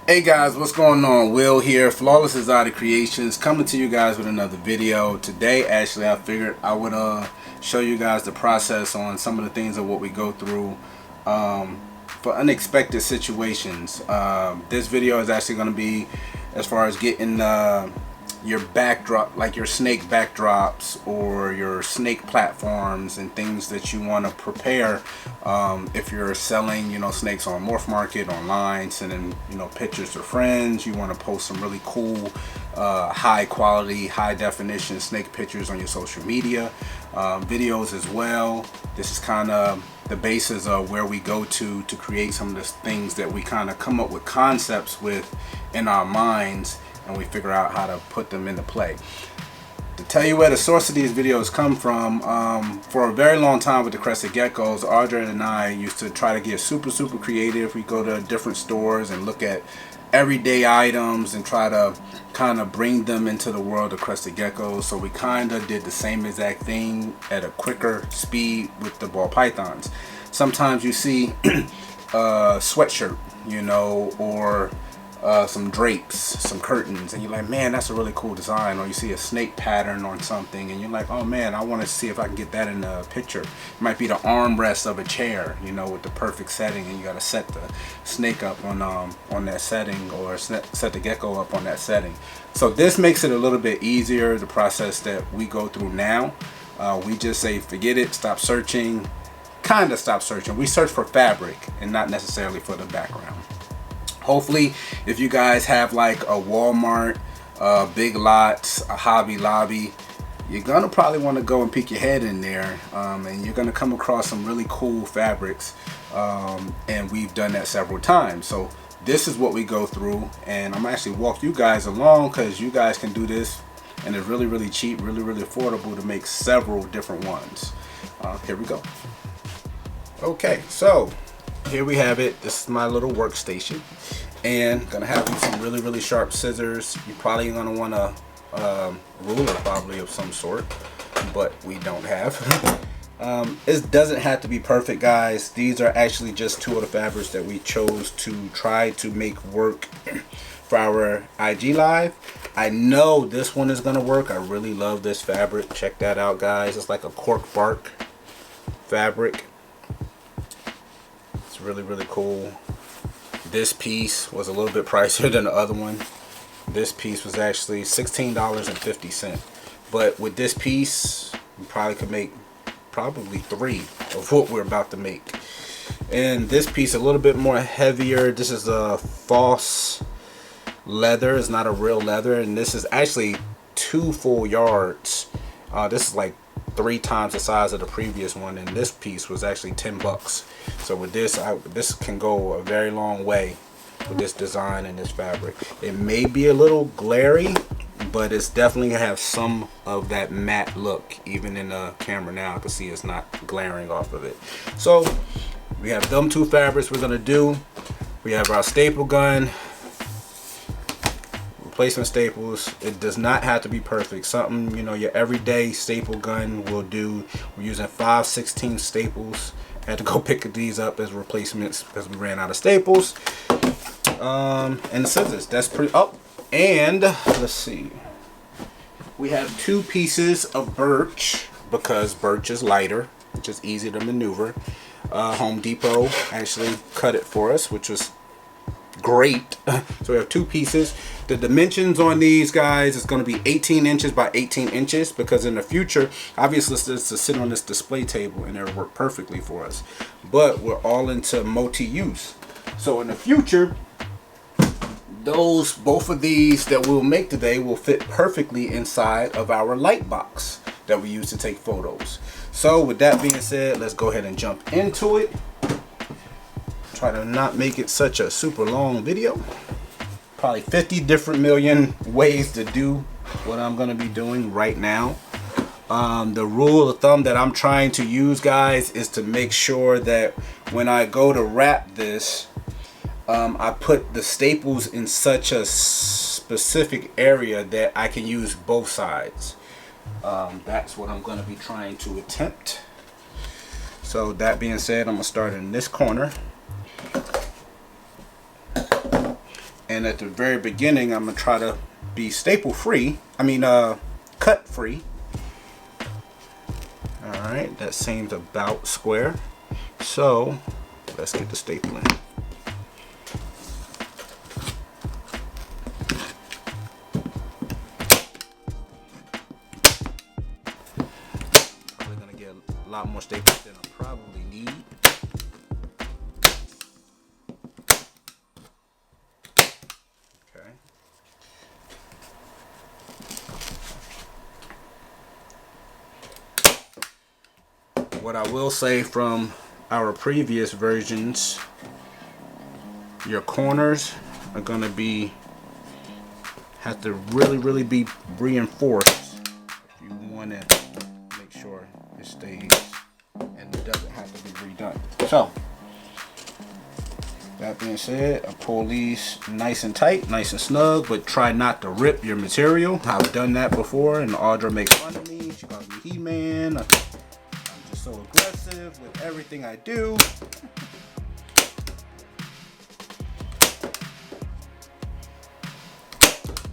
Hey guys, what's going on? Will here, Flawless Exotic Creations, coming to you guys with another video. Today, actually, I figured I would show you guys the process on some of the things of what we go through for unexpected situations. This video is actually going to be as far as getting your backdrop, like your snake backdrops or your snake platforms and things that you want to prepare if you're selling, snakes on Morph Market, online, sending, pictures to friends. You want to post some really cool, high quality, high definition snake pictures on your social media, videos as well. This is kind of the basis of where we go to create some of the things that we kind of come up with concepts with in our minds, and we figure out how to put them into play. To tell you where the source of these videos come from, for a very long time with the Crested Geckos, Audrey and I used to try to get super creative. We go to different stores and look at everyday items and try to kind of bring them into the world of Crested Geckos. So we kind of did the same exact thing at a quicker speed with the ball pythons. Sometimes you see a sweatshirt, or some drapes, some curtains, and you're like, man, that's a really cool design. Or you see a snake pattern on something and you're like, oh man, I want to see if I can get that in a picture. It might be the armrest of a chair, with the perfect setting, and you got to set the snake up on that setting, or set the gecko up on that setting. So this makes it a little bit easier, the process that we go through now. We just say forget it, stop searching, kind of stop searching. We search for fabric and not necessarily for the background. Hopefully, if you guys have like a Walmart, Big Lots, a Hobby Lobby, you're gonna probably want to go and peek your head in there, and you're gonna come across some really cool fabrics, and we've done that several times. So this is what we go through, and I'm actually walk you guys along because you guys can do this, and it's really cheap, really affordable to make several different ones. Here we go. Okay, so here we have it. This is my little workstation, and gonna have some really sharp scissors. You're probably gonna want a ruler, probably of some sort, but we don't have. It doesn't have to be perfect, guys. These are actually just two of the fabrics that we chose to try to make work for our IG live. I know this one is gonna work. I really love this fabric. Check that out, guys. It's like a cork bark fabric. Really cool. This piece was a little bit pricier than the other one. This piece was actually $16.50, but with this piece you probably could make probably 3 of what we're about to make. And this piece a little bit more heavier. This is a false leather, it's not a real leather, and this is actually 2 full yards. This is like 3 times the size of the previous one, and this piece was actually $10. So with this, this can go a very long way with this design and this fabric. It may be a little glary, but it's definitely gonna have some of that matte look. Even in the camera now, I can see it's not glaring off of it. So we have them 2 fabrics we're gonna do. We have our staple gun, replacement staples. It does not have to be perfect. Something, your everyday staple gun will do. We're using 5/16 staples. Had to go pick these up as replacements because we ran out of staples. And scissors. That's pretty. Oh, and let's see. We have 2 pieces of birch because birch is lighter, which is easy to maneuver. Home Depot actually cut it for us, which was great. So we have 2 pieces. The dimensions on these guys is going to be 18 inches by 18 inches because in the future, obviously this is to sit on this display table and it'll work perfectly for us, but we're all into multi-use. So in the future, both of these that we'll make today will fit perfectly inside of our light box that we use to take photos. So with that being said, let's go ahead and jump into it. Try to not make it such a super long video. Probably 50 different million ways to do what I'm going to be doing right now. The rule of thumb that I'm trying to use, guys, is to make sure that when I go to wrap this, I put the staples in such a specific area that I can use both sides. That's what I'm going to be trying to attempt. So that being said, I'm going to start in this corner. And at the very beginning, I'm gonna try to be staple free. Cut free. Alright, that seems about square. So let's get the stapling. Probably gonna get a lot more staples than I probably need. Okay. What I will say from our previous versions, your corners are gonna have to really be reinforced if you want to make sure it stays and it doesn't have to be redone. So that being said, I pull these nice and tight, nice and snug, but try not to rip your material. I've done that before, and Audra makes fun of me. She calls me He-Man. I'm just so aggressive with everything I do.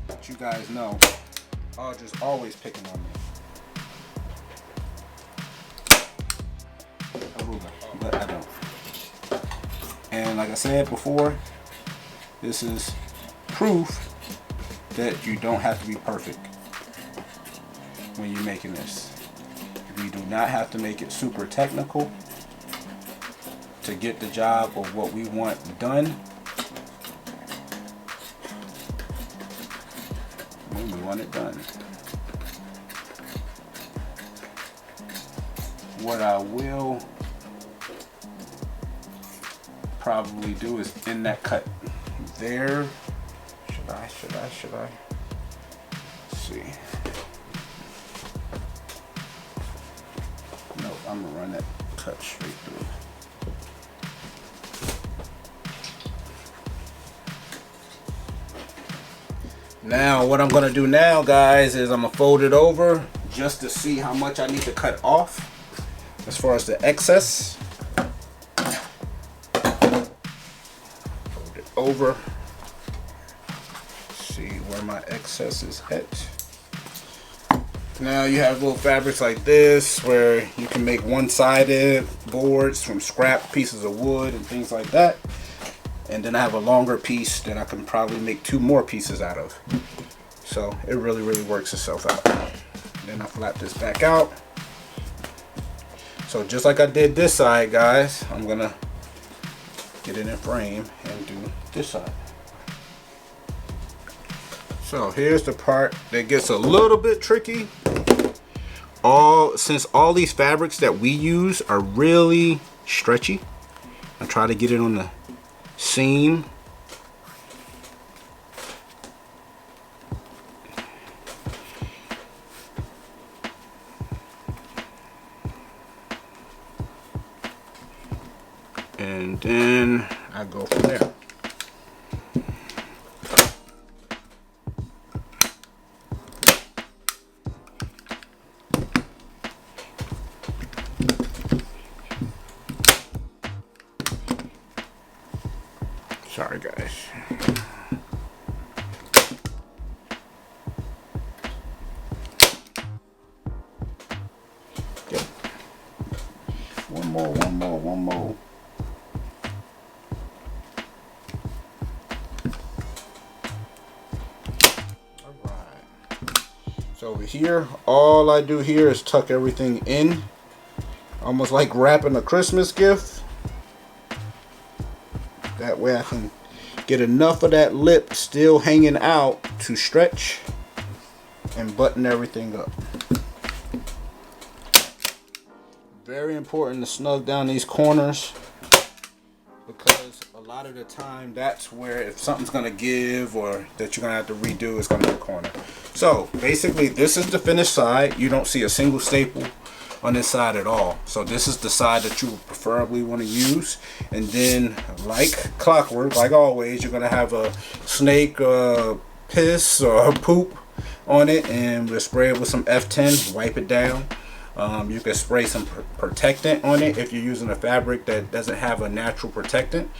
But you guys know, Audra's always picking on me. But I don't. And like I said before, this is proof that you don't have to be perfect when you're making this. We do not have to make it super technical to get the job of what we want done when we want it done. What I will probably do is end that cut there. Should I? Let's see. No, I'm gonna run that cut straight through. Now what I'm gonna do now, guys, is I'm gonna fold it over just to see how much I need to cut off as far as the excess. Over, see where my excess is at. Now you have little fabrics like this where you can make one-sided boards from scrap pieces of wood and things like that, and then I have a longer piece that I can probably make 2 more pieces out of, so it really works itself out. Then I flap this back out. So just like I did this side, guys, I'm gonna get it in frame and do this side. So here's the part that gets a little bit tricky. Since all these fabrics that we use are really stretchy, I try to get it on the seam. And then I go from there. Sorry, guys. Okay. One more. So over here, all I do here is tuck everything in, almost like wrapping a Christmas gift. That way I can get enough of that lip still hanging out to stretch and button everything up. Very important to snug down these corners, because a lot of the time that's where, if something's gonna give or that you're gonna have to redo, it's gonna be a corner. So basically this is the finished side. You don't see a single staple on this side at all. So this is the side that you would preferably want to use. And then, like clockwork, like always, you're gonna have a snake piss or poop on it, and we'll spray it with some F10, wipe it down. You can spray some protectant on it if you're using a fabric that doesn't have a natural protectant.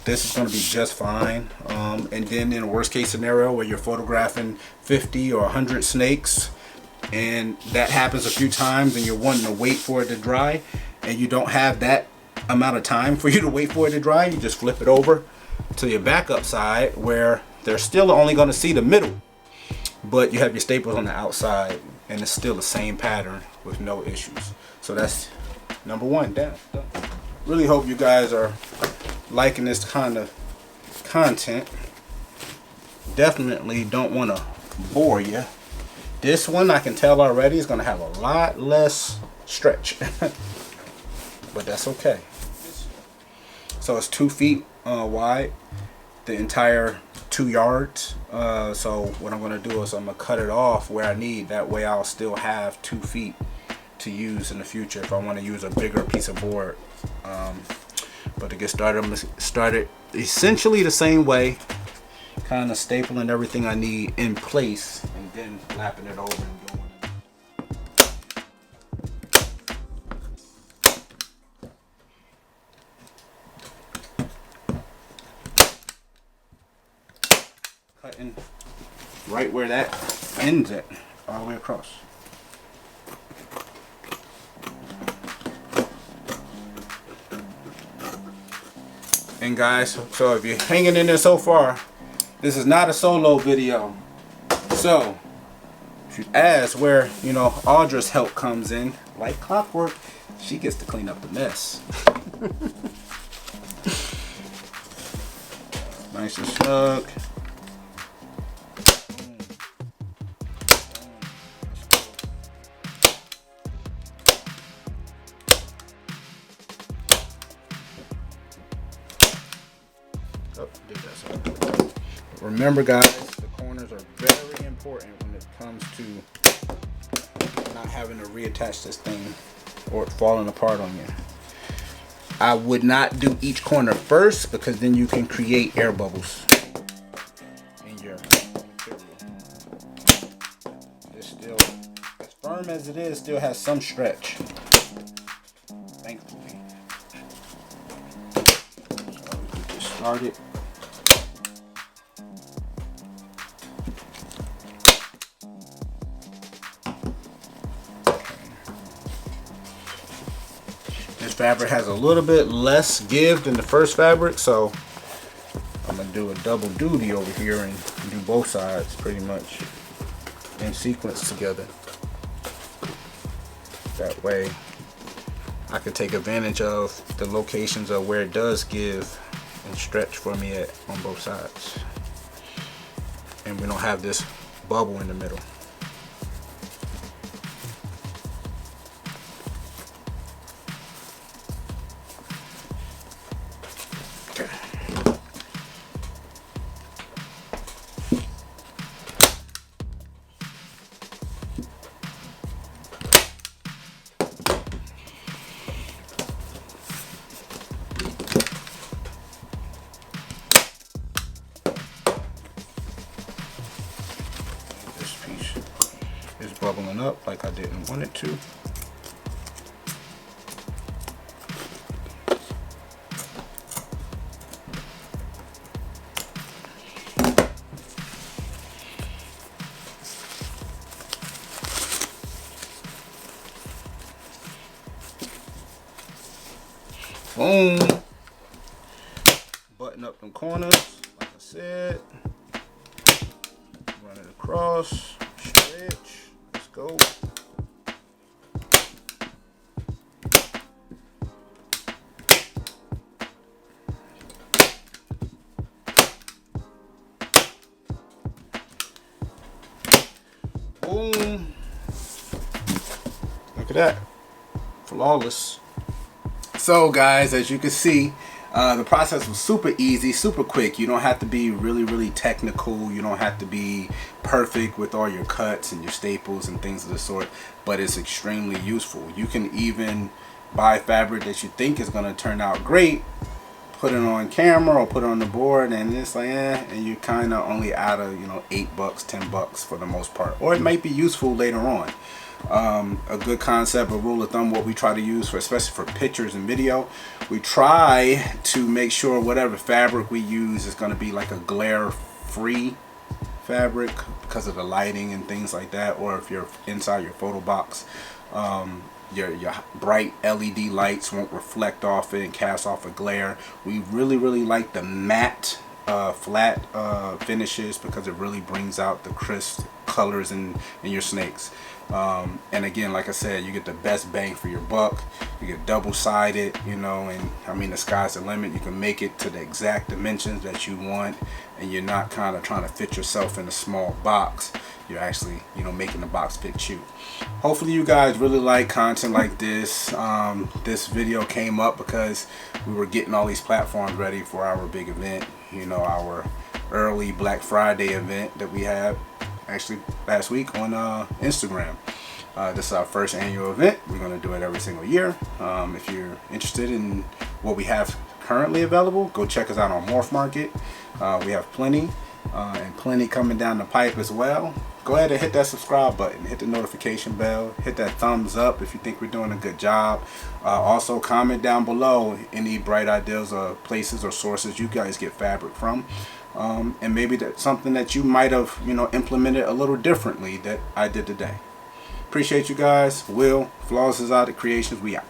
This is going to be just fine. And then in a worst case scenario where you're photographing 50 or 100 snakes, and that happens a few times and you're wanting to wait for it to dry, and you don't have that amount of time for you to wait for it to dry, you just flip it over to your backup side where they're still only going to see the middle, but you have your staples on the outside and it's still the same pattern with no issues. So that's number one down. Really hope you guys are liking this kind of content. Definitely don't want to bore you. This one I can tell already is going to have a lot less stretch, but that's okay. So it's 2 feet wide, the entire 2 yards. So what I'm going to do is I'm going to cut it off where I need. That way I'll still have 2 feet to use in the future if I want to use a bigger piece of board. But to get started, I'm going to start it essentially the same way, kind of stapling everything I need in place and then lapping it over and going. Cutting right where that ends at, all the way across. And guys, so if you're hanging in there so far, this is not a solo video. So if you ask where, you know, Audra's help comes in, like clockwork, she gets to clean up the mess. Nice and snug. Oh, did that so. Remember guys, the corners are very important when it comes to not having to reattach this thing or it falling apart on you. I would not do each corner first because then you can create air bubbles in your material. It's still, as firm as it is, still has some stretch, thankfully. So we can just start it. This fabric has a little bit less give than the first fabric, so I'm gonna do a double duty over here and do both sides pretty much in sequence together. That way I can take advantage of the locations of where it does give and stretch for me on both sides, and we don't have this bubble in the middle. Bubbling up like I didn't want it to. Boom. Button up them corners, like I said. Run it across, stretch. Let's go. Boom. Look at that. Flawless. So guys, as you can see, the process was super easy, super quick. You don't have to be really technical. You don't have to be perfect with all your cuts and your staples and things of the sort, but it's extremely useful. You can even buy fabric that you think is going to turn out great, put it on camera or put it on the board, and it's like and you kind of only out of, you know, $8, $10 for the most part. Or it might be useful later on. A good concept, a rule of thumb, what we try to use for, especially for pictures and video, we try to make sure whatever fabric we use is going to be like a glare free fabric because of the lighting and things like that. Or if you're inside your photo box, your bright LED lights won't reflect off it and cast off a glare. We really like the matte flat finishes because it really brings out the crisp colors in your snakes. And again, like I said, you get the best bang for your buck. You get double-sided, you know, and I mean, the sky's the limit. You can make it to the exact dimensions that you want, and you're not kind of trying to fit yourself in a small box. You're actually, you know, making the box fit you. Hopefully you guys really like content like this. This video came up because we were getting all these platforms ready for our big event, you know, our early Black Friday event that we had actually last week on Instagram. This is our first annual event. We're going to do it every single year. If you're interested in what we have currently available, go check us out on Morph Market. We have plenty and plenty coming down the pipe as well. Go ahead and hit that subscribe button, hit the notification bell, hit that thumbs up if you think we're doing a good job. Also comment down below any bright ideas or places or sources you guys get fabric from. And maybe that's something that you might have, you know, implemented a little differently that I did today. Appreciate you guys. Will, Flawless Exotic Creations, we out.